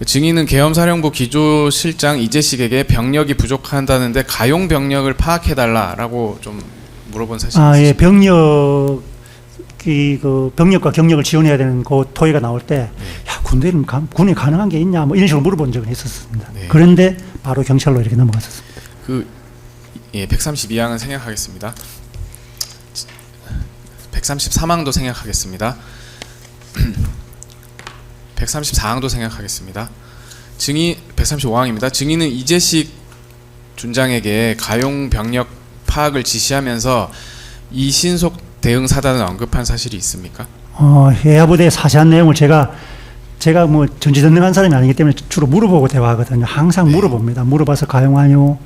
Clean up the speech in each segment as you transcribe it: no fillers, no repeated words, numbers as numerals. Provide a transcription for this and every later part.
증인은 계엄사령부 기조실장 이재식에게 병력이 부족한다는데 가용 병력을 파악해달라라고 좀 물어본 사실이 있으십니까? 예, 병력과 경력을 지원해야 되는 그 토의가 나올 때, 야, 군에 가능한 게 있냐, 뭐 이런 식으로 물어본 적은 있었습니다. 네. 그런데 바로 경찰로 이렇게 넘어갔었습니다. 132항은 생략하겠습니다. 133항도 생략하겠습니다. 134항도 생략하겠습니다. 135항입니다. 증인은 이재식 준장에게 가용 병력 파악을 지시하면서 이신속 대응 사단을 언급한 사실이 있습니까? 해야부대의 사시한 내용을 제가 뭐 전지전능한 사람이 아니기 때문에 주로 물어보고 대화하거든요. 항상 물어봅니다. 물어봐서 가용하뇨?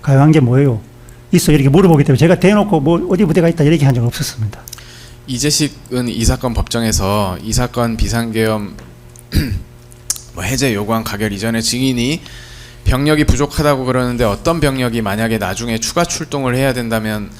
가용한 게 뭐예요? 있어 이렇게 물어보기 때문에 제가 대놓고 뭐 어디 부대가 있다 이렇게 한 적은 없었습니다. 이재식은 이 사건 법정에서 이 사건 비상계엄 해제 요구안 가결 이전에 증인이 병력이 부족하다고 그러는데 어떤 병력이 만약에 나중에 추가 출동을 해야 된다면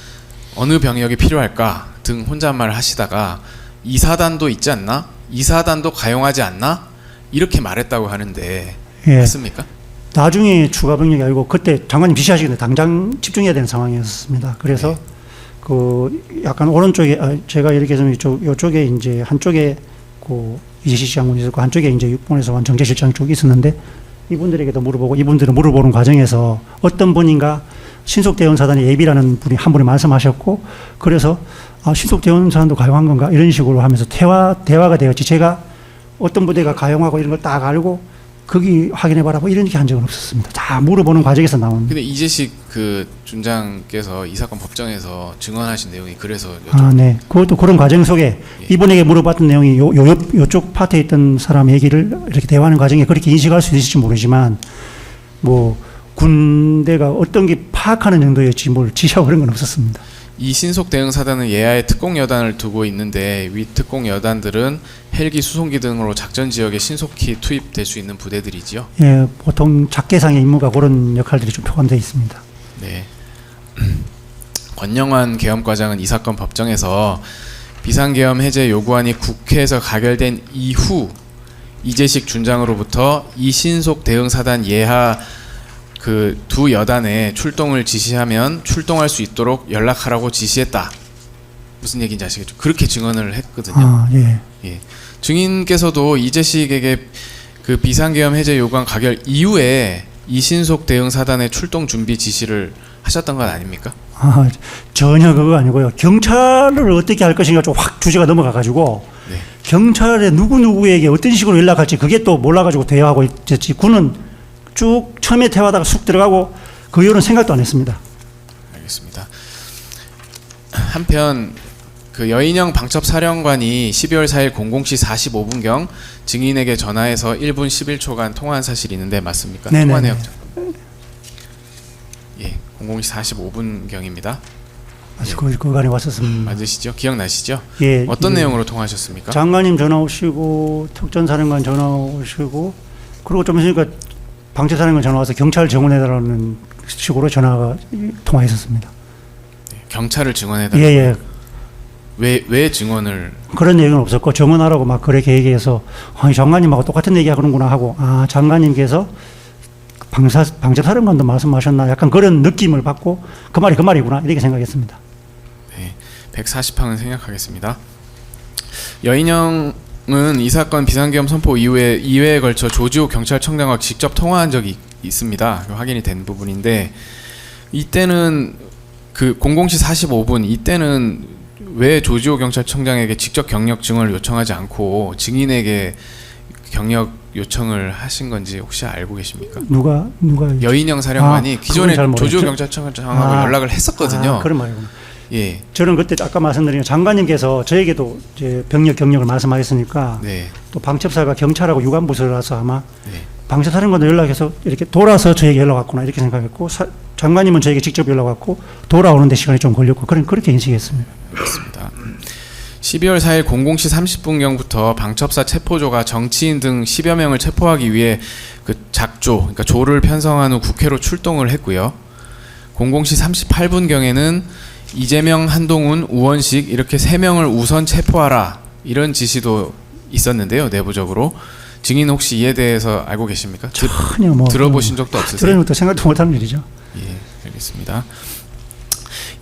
어느 병력이 필요할까 등 혼잣말을 하시다가 이 사단도 있지 않나? 이 사단도 가용하지 않나? 이렇게 말했다고 하는데 예. 맞습니까? 나중에 추가 병력이 아니고 그때 장관님 지시하시는데 당장 집중해야 되는 상황이었습니다. 그래서 약간 오른쪽에 제가 이렇게 좀 이쪽에 이제 한쪽에 이재식 장군이 있었고 한쪽에 이제 육본에서 정제실장 쪽이 있었는데 이분들에게도 물어보고 이분들은 물어보는 과정에서 어떤 분인가 신속대응사단의 예비라는 분이 한 분이 말씀하셨고 그래서 신속대응사단도 가용한 건가 이런 식으로 하면서 대화가 되었지 제가 어떤 부대가 가용하고 이런 걸 딱 알고 거기 확인해봐라 뭐 이런 게 한 적은 없었습니다. 다 물어보는 과정에서 나온. 근데 이재식 준장께서 이 사건 법정에서 증언하신 내용이 그래서 네. 그것도 그런 과정 속에 이분에게 물어봤던 내용이 요쪽 파트에 있던 사람 얘기를 이렇게 대화하는 과정에 그렇게 인식할 수 있을지 모르지만 뭐 군대가 어떤 게 파악하는 정도였지 뭘 지시하고 그런 건 없었습니다. 이 신속 대응 사단은 예하에 특공 여단을 두고 있는데 위 특공 여단들은 헬기, 수송기 등으로 작전 지역에 신속히 투입될 수 있는 부대들이지요. 예, 보통 작계상의 임무가 그런 역할들이 좀 포함되어 있습니다. 네. 권영환 계엄과장은 이 사건 법정에서 비상계엄 해제 요구안이 국회에서 가결된 이후 이재식 준장으로부터 이 신속 대응 사단 예하 두 여단에 출동을 지시하면 출동할 수 있도록 연락하라고 지시했다. 무슨 얘기인지 아시겠죠? 그렇게 증언을 했거든요. 예. 증인께서도 이재식에게 비상계엄 해제 요구안 가결 이후에 이신속 대응 사단의 출동 준비 지시를 하셨던 건 아닙니까? 전혀 그거 아니고요. 경찰을 어떻게 할 것인가 좀 확 주제가 넘어가가지고 네. 경찰에 누구에게 어떤 식으로 연락할지 그게 또 몰라가지고 대화하고 있지. 군은 쭉 처음에 대화하다가 쑥 들어가고 그 이후로는 생각도 안 했습니다. 알겠습니다. 한편 여인영 방첩사령관이 12월 4일 00시 45분경 증인에게 전화해서 1분 11초간 통화한 사실이 있는데 맞습니까? 네네. 통화 내역. 예, 00시 45분경입니다. 그간에 왔었습니다. 맞으시죠? 기억나시죠? 예. 어떤 내용으로 통화하셨습니까? 장관님 전화 오시고 특전사령관 전화 오시고 그리고 좀 있으니까 방첩사령관 전화 와서 경찰 증언해달라는 식으로 통화했었습니다. 네, 경찰을 증언해달라. 예. 왜 증언을? 그런 얘기는 없었고 증언하라고 막 그렇게 얘기해서 장관님하고 똑같은 얘기하는구나 하고 장관님께서 방첩사령관도 말씀하셨나 약간 그런 느낌을 받고 그 말이구나 이렇게 생각했습니다. 네, 140항은 생략하겠습니다. 여인영은 이 사건 비상계엄 선포 이후에 2회에 걸쳐 조지호 경찰청장과 직접 통화한 적이 있습니다. 확인이 된 부분인데 이때는 00시 45분 이때는 왜 조지호 경찰청장에게 직접 경력 증언을 요청하지 않고 증인에게 경력 요청을 하신 건지 혹시 알고 계십니까? 누가 여인영 사령관이 기존에 조지호 경찰청장하고 연락을 했었거든요. 그런 말이구나. 예. 저는 그때 아까 말씀드린 장관님께서 저에게도 이제 병력 경력을 말씀하셨으니까 네. 또 방첩사가 경찰하고 유관부서라서 아마 네. 방첩사령관도 연락해서 이렇게 돌아서 저에게 연락 왔구나 이렇게 생각했고 장관님은 저에게 직접 연락 왔고 돌아오는데 시간이 좀 걸렸고 그렇게 인식했습니다. 그렇습니다. 12월 4일 00시 30분경부터 방첩사 체포조가 정치인 등 10여 명을 체포하기 위해 작조, 그러니까 조를 편성한 후 국회로 출동을 했고요. 00시 38분경에는 이재명, 한동훈, 우원식 이렇게 3명을 우선 체포하라 이런 지시도 있었는데요. 내부적으로 증인 혹시 이에 대해서 알고 계십니까? 전혀 뭐 들어보신 적도 없으세요? 들으면 또 생각도 못하는 일이죠. 예, 알겠습니다.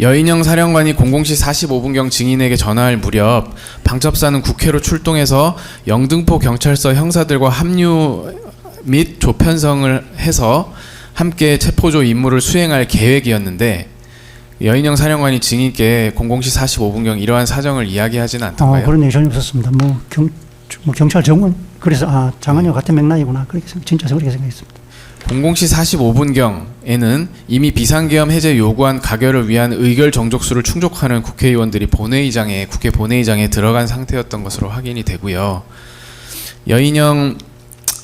여인영 사령관이 00시 45분경 증인에게 전화할 무렵 방첩사는 국회로 출동해서 영등포 경찰서 형사들과 합류 및 조편성을 해서 함께 체포조 임무를 수행할 계획이었는데 여인영 사령관이 증인께 00시 45분경 이러한 사정을 이야기하지는 않던가요? 그런 얘기 전혀 없었습니다. 뭐 경찰 정원 그래서 장관님과 같은 맥락이구나 그렇게 진짜 그렇게 생각했습니다. 00시 45분경에는 이미 비상계엄 해제 요구안 가결을 위한 의결 정족수를 충족하는 국회의원들이 국회 본회의장에 들어간 상태였던 것으로 확인이 되고요. 여인영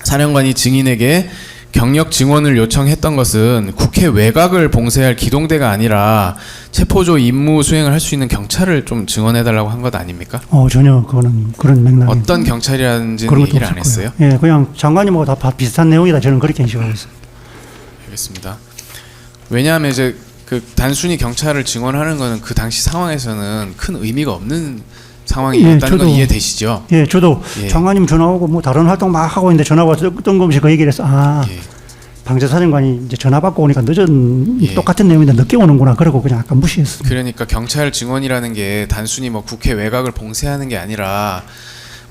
사령관이 증인에게 경력 증언을 요청했던 것은 국회 외곽을 봉쇄할 기동대가 아니라 체포조 임무 수행을 할 수 있는 경찰을 좀 증언해달라고 한 것 아닙니까? 전혀 그런 맥락이 어떤 경찰이라는지는 얘기를 안 했어요? 예, 그냥 장관님하고 다 비슷한 내용이다 저는 그렇게 인식하고 있습니다. 알겠습니다. 왜냐하면 이제 그 단순히 경찰을 증언하는 것은 그 당시 상황에서는 큰 의미가 없는 상황이었다는 건 이해되시죠? 예, 저도 예. 장관님 전화 오고 뭐 다른 활동 막 하고 있는데 전화 와서 뜬금없이 그 얘기를 해서 예. 방재사령관이 이제 전화 받고 오니까 예. 똑같은 내용인데 늦게 오는구나 그러고 그냥 약간 무시했습니다. 그러니까 경찰 증언이라는 게 단순히 뭐 국회 외곽을 봉쇄하는 게 아니라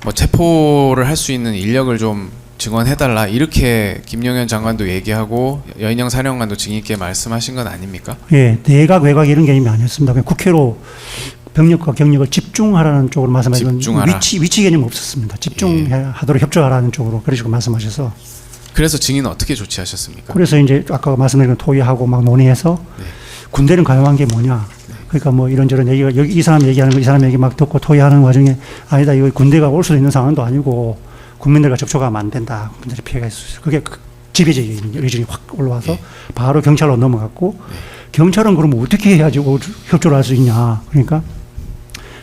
뭐 체포를 할 수 있는 인력을 좀 증언해달라 이렇게 김용현 장관도 얘기하고 여인영 사령관도 증인께 말씀하신 건 아닙니까? 예, 내각 외곽 이런 개념이 아니었습니다. 그냥 국회로 병력과 경력을 집중하라는 쪽으로 말씀하시는 위치 개념 없었습니다. 집중하도록 협조하라는 쪽으로 그러시고 말씀하셔서 그래서 증인은 어떻게 조치하셨습니까? 그래서 이제 아까 말씀드린 토의하고 막 논의해서 네. 군대는 가용한 게 뭐냐. 그러니까 뭐 이런저런 얘기가 여기 이 사람 얘기하는 거 이 사람 얘기 막 듣고 토의하는 와중에 아니다 이거 군대가 올 수도 있는 상황도 아니고 국민들과 접촉하면 안 된다. 국민들이 피해가 있을 수 있어요. 그게 지배적인 의중이 확 올라와서 네. 바로 경찰로 넘어갔고 네. 경찰은 그러면 어떻게 해야지 협조를 할 수 있냐. 그러니까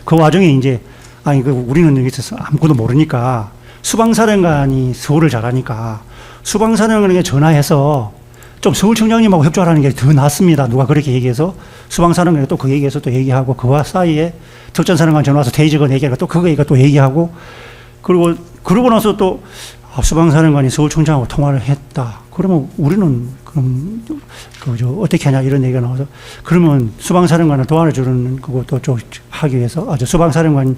그 와중에 이제 우리는 여기 있어서 아무것도 모르니까 수방사령관이 서울을 잘하니까 수방사령관에게 전화해서 좀 서울청장님하고 협조하라는 게 더 낫습니다. 누가 그렇게 얘기해서 수방사령관이 또 그 얘기해서 또 얘기하고 그와 사이에 특전사령관 전화 와서 대의적은 얘기하고 또 그거 얘기가 또 얘기하고 그러고 나서 또 수방사령관이 서울청장하고 통화를 했다. 그러면 우리는 그럼 어떻게 하냐 이런 얘기가 나와서 그러면 수방사령관을 도와주는 그것도 좀 하기 위해서 수방사령관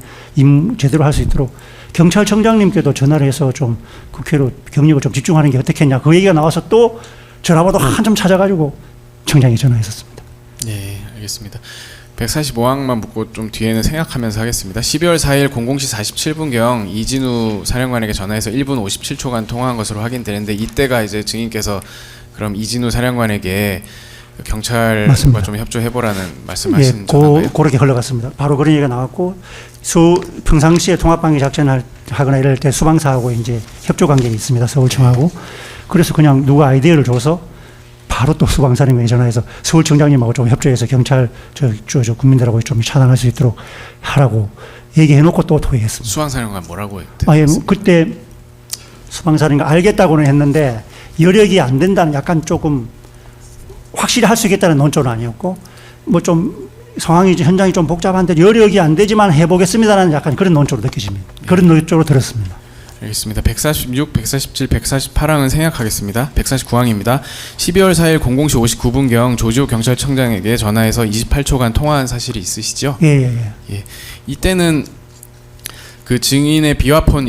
제대로 할 수 있도록 경찰청장님께도 전화를 해서 좀 국회로 경력을 좀 집중하는 게 어떻겠냐 그 얘기가 나와서 또 전화번호 한참 찾아가지고 청장이 전화했었습니다. 네, 알겠습니다. 145항만 묻고 좀 뒤에는 생각하면서 하겠습니다. 12월 4일 00시 47분경 이진우 사령관에게 전화해서 1분 57초간 통화한 것으로 확인되는데 이때가 이제 증인께서 그럼 이진우 사령관에게 경찰과 맞습니다. 좀 협조해보라는 말씀하신 예, 전화인가요? 그렇게 흘러갔습니다. 바로 그런 얘기가 나왔고 평상시에 통합방위 작전을 하거나 이럴 때 수방사하고 이제 협조 관계가 있습니다. 서울청하고. 그래서 그냥 누가 아이디어를 줘서 바로 또 수방사령관에 전화해서 서울청장님하고 좀 협조해서 경찰 저 국민들하고 좀 차단할 수 있도록 하라고 얘기해놓고 또 토의했습니다. 수방사령관 뭐라고 그때 수방사령관 알겠다고는 했는데 여력이 안 된다는 약간 조금 확실히 할 수 있겠다는 논조는 아니었고 뭐 좀 상황이 현장이 좀 복잡한데 여력이 안 되지만 해보겠습니다라는 약간 그런 논조로 느껴집니다. 그런 논조로 들었습니다. 알겠습니다. 146, 147, 148항은 생략하겠습니다. 149항입니다. 12월 4일 00시 59분경 조지호 경찰청장에게 전화해서 28초간 통화한 사실이 있으시죠? 예. 이때는 그 증인의 비화폰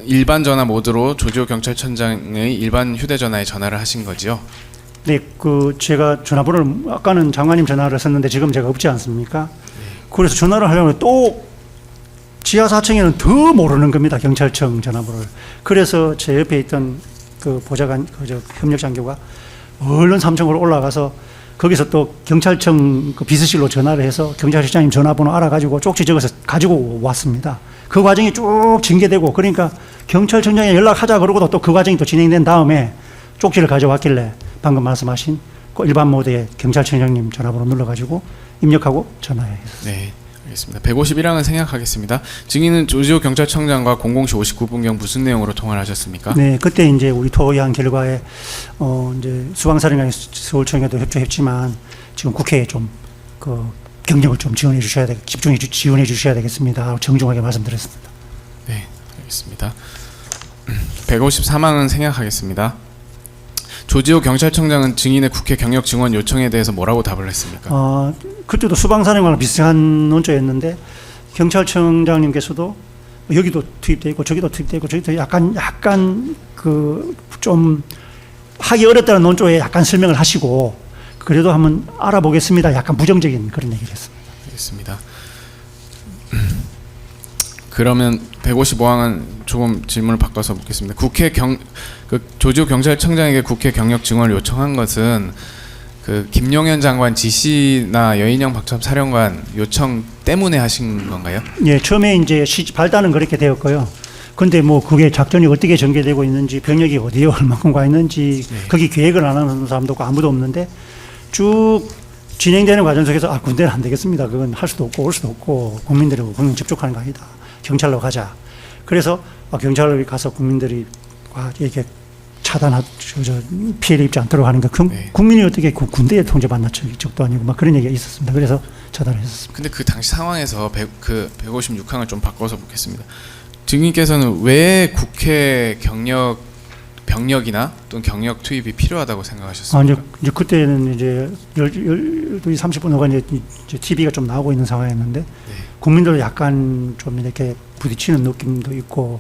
일반 전화 모드로 조지호 경찰청장의 일반 휴대전화에 전화를 하신 거죠? 네, 제가 전화번호를 아까는 장관님 전화를 썼는데 지금 제가 없지 않습니까? 그래서 전화를 하려면 또 지하 4층에는 더 모르는 겁니다. 경찰청 전화번호를. 그래서 제 옆에 있던 그 보좌관, 협력장교가 얼른 3층으로 올라가서 거기서 또 경찰청 그 비서실로 전화를 해서 경찰실장님 전화번호 알아가지고 쪽지 적어서 가지고 왔습니다. 그 과정이 쭉 징계되고 그러니까 경찰청장에 연락하자 그러고도 또 그 과정이 또 진행된 다음에 쪽지를 가져왔길래 방금 말씀하신 그 일반 모드에 경찰청장님 전화번호 눌러가지고 입력하고 전화했습니다. 네. 알겠습니다. 151항은 생략하겠습니다. 증인은 조지호 경찰청장과 00시 59분경 무슨 내용으로 통화를 하셨습니까? 네, 그때 이제 우리 토의한 결과에 이제 수방사령관이 서울청에도 협조했지만 지금 국회에 좀 경력을 좀 지원해 주셔야 지원해 주셔야 되겠습니다. 정중하게 말씀드렸습니다. 네, 알겠습니다. 154망은 생략하겠습니다. 조지호 경찰청장은 증인의 국회 경력 증언 요청에 대해서 뭐라고 답을 했습니까? 그때도 수방사령관과 비슷한 논조였는데 경찰청장님께서도 여기도 투입돼 있고 저기도 투입돼 있고 저기도 약간 그 좀 하기 어렵다는 논조에 약간 설명을 하시고 그래도 한번 알아보겠습니다. 약간 부정적인 그런 얘기를 했습니다. 알겠습니다. 그러면 155항은 조금 질문을 바꿔서 묻겠습니다. 조지호 경찰청장에게 국회 경력 증언을 요청한 것은 그 김용현 장관 지시나 여인영 박참 사령관 요청 때문에 하신 건가요? 예, 처음에 이제 발단은 그렇게 되었고요. 근데 뭐 그게 작전이 어떻게 전개되고 있는지 병력이 어디에 얼마큼 가 있는지 거기 계획을 안 하는 사람도 없고 아무도 없는데 쭉 진행되는 과정 속에서 군대는 안 되겠습니다. 그건 할 수도 없고 올 수도 없고 국민들하고 국민 접촉하는 거 아니다. 경찰로 가자. 그래서 경찰로 가서 국민들이 이렇게 피해를 입지 않도록 하는 거. 국민이 어떻게 군대에 통제받는 적도 아니고 막 그런 얘기가 있었습니다. 그래서 차단을 했었습니다. 근데 그 당시 상황에서 156항을 좀 바꿔서 묻겠습니다. 증인께서는 왜 국회 병력이나 또는 경력 투입이 필요하다고 생각하셨습니까? 이제 그때는 이제 12시 30분 후가 이제 TV가 좀 나오고 있는 상황이었는데 국민들도 약간 좀 이렇게 부딪히는 느낌도 있고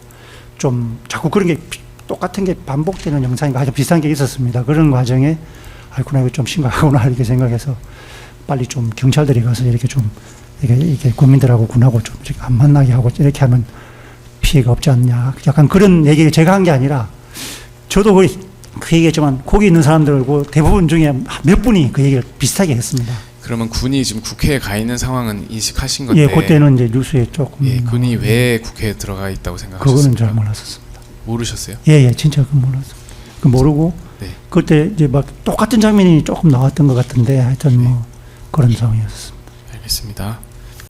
좀 자꾸 그런 게 똑같은 게 반복되는 영상과 아주 비슷한 게 있었습니다. 그런 과정에 아이쿠나 이거 좀 심각하구나 이렇게 생각해서 빨리 좀 경찰들이 가서 이렇게 좀 이렇게 국민들하고 군하고 좀 이렇게 안 만나게 하고 이렇게 하면 피해가 없지 않냐. 약간 그런 얘기를 제가 한 게 아니라 저도 그 얘기했지만 거기 있는 사람들고 대부분 중에 몇 분이 그 얘기를 비슷하게 했습니다. 그러면 군이 지금 국회에 가 있는 상황은 인식하신 건데. 예, 그때는 이제 뉴스에 조금. 예, 군이 왜 국회에 들어가 있다고 생각하셨습니까? 그거는 잘 몰랐었습니다. 모르셨어요? 예, 진짜 그건 몰랐습니다. 그 모르고 그때 이제 막 똑같은 장면이 조금 나왔던 것 같은데 하여튼 뭐 그런 상황이었습니다. 알겠습니다.